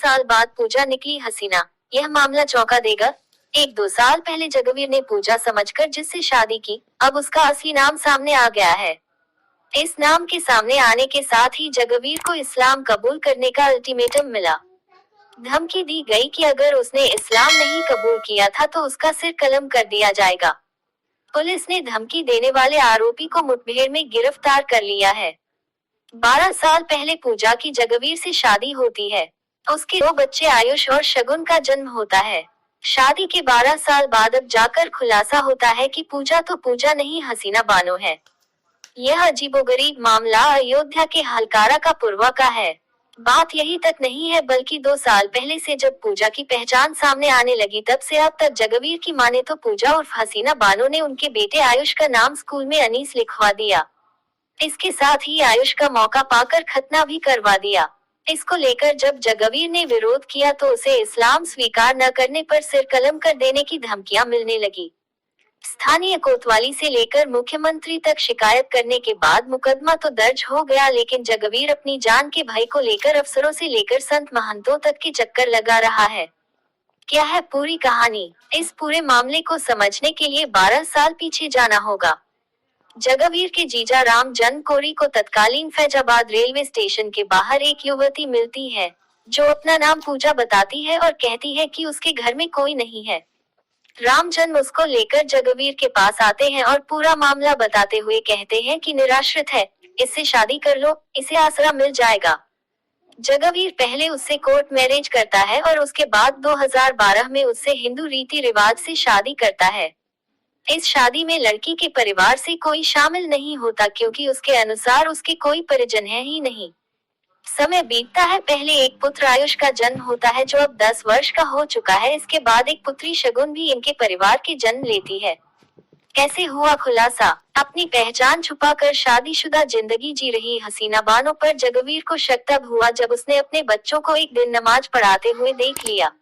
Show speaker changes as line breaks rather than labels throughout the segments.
साल बाद पूजा निकली हसीना, यह मामला चौंका देगा। 1-2 साल पहले जगवीर ने पूजा समझकर जिससे शादी की, अब उसका असली नाम सामने आ गया है। इस नाम के सामने आने के साथ ही जगवीर को इस्लाम कबूल करने का अल्टीमेटम मिला। धमकी दी गई कि अगर उसने इस्लाम नहीं कबूल किया था तो उसका सिर कलम कर दिया जाएगा। पुलिस ने धमकी देने वाले आरोपी को मुठभेड़ में गिरफ्तार कर लिया है। 12 साल पहले पूजा की जगवीर से शादी होती है। उसके 2 बच्चे आयुष और शगुन का जन्म होता है। शादी के 12 साल बाद अब जाकर खुलासा होता है कि पूजा तो पूजा नहीं हसीना बानो है। यह अजीबोगरीब मामला अयोध्या के हलकारा का पुरवा का है। बात यही तक नहीं है बल्कि 2 साल पहले से जब पूजा की पहचान सामने आने लगी तब से अब तक जगवीर की माने तो पूजा और हसीना बानो ने उनके बेटे आयुष का नाम स्कूल में अनीस लिखवा दिया। इसके साथ ही आयुष का मौका पाकर खतना भी करवा दिया। इसको लेकर जब जगवीर ने विरोध किया तो उसे इस्लाम स्वीकार न करने पर सिर कलम कर देने की धमकियां मिलने लगी। स्थानीय कोतवाली से लेकर मुख्यमंत्री तक शिकायत करने के बाद मुकदमा तो दर्ज हो गया, लेकिन जगवीर अपनी जान के भय को लेकर अफसरों से लेकर संत महंतों तक के चक्कर लगा रहा है। क्या है पूरी कहानी? इस पूरे मामले को समझने के लिए 12 साल पीछे जाना होगा। जगवीर के जीजा राम जन्म कोरी को तत्कालीन फैजाबाद रेलवे स्टेशन के बाहर एक युवती मिलती है, जो अपना नाम पूजा बताती है और कहती है कि उसके घर में कोई नहीं है। रामचंद उसको लेकर जगवीर के पास आते हैं और पूरा मामला बताते हुए कहते हैं कि निराश्रित है, इससे शादी कर लो, इसे आसरा मिल जाएगा। जगवीर पहले उससे कोर्ट मैरिज करता है और उसके बाद 2012 में उससे हिंदू रीति रिवाज से शादी करता है। इस शादी में लड़की के परिवार से कोई शामिल नहीं होता क्योंकि उसके अनुसार उसके कोई परिजन है ही नहीं। समय बीतता है, पहले एक पुत्र आयुष का जन्म होता है जो अब 10 वर्ष का हो चुका है। इसके बाद एक पुत्री शगुन भी इनके परिवार के जन्म लेती है। कैसे हुआ खुलासा? अपनी पहचान छुपाकर शादीशुदा जिंदगी जी रही हसीना बानो पर जगवीर को शक तब हुआ जब उसने अपने बच्चों को एक दिन नमाज पढ़ाते हुए देख लिया।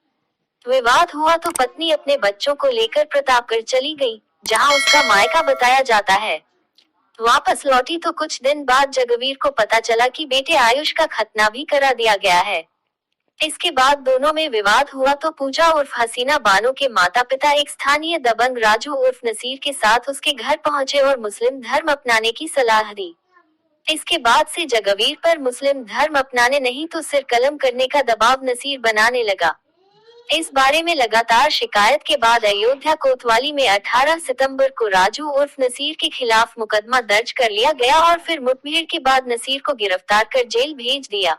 विवाद हुआ तो पत्नी अपने बच्चों को लेकर प्रतापगढ़ चली गई, जहां उसका मायका बताया जाता है। वापस लौटी तो कुछ दिन बाद जगवीर को पता चला कि बेटे आयुष का खतना भी करा दिया गया है। इसके बाद दोनों में विवाद हुआ तो पूजा उर्फ हसीना बानो के माता पिता एक स्थानीय दबंग राजू उर्फ नसीर के साथ उसके घर पहुंचे और मुस्लिम धर्म अपनाने की सलाह दी। इसके बाद से जगवीर पर मुस्लिम धर्म अपनाने नहीं तो सिर कलम करने का दबाव नसीर बनाने लगा। इस बारे में लगातार शिकायत के बाद अयोध्या कोतवाली में 18 सितंबर को राजू उर्फ नसीर के खिलाफ मुकदमा दर्ज कर लिया गया और फिर मुठभेड़ के बाद नसीर को गिरफ्तार कर जेल भेज दिया।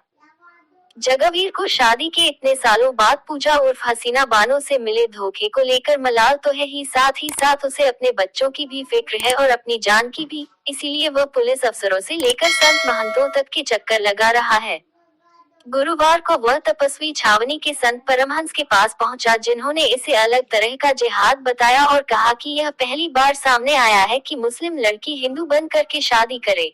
जगवीर को शादी के इतने सालों बाद पूजा उर्फ हसीना बानो से मिले धोखे को लेकर मलाल तो है ही साथ उसे अपने बच्चों की भी फिक्र है और अपनी जान की भी, इसीलिए वह पुलिस अफसरों से लेकर संत महंतों तक के चक्कर लगा रहा है। गुरुवार को वह तपस्वी छावनी के संत परमहंस के पास पहुंचा, जिन्होंने इसे अलग तरह का जिहाद बताया और कहा कि यह पहली बार सामने आया है कि मुस्लिम लड़की हिंदू बनकर के शादी करे।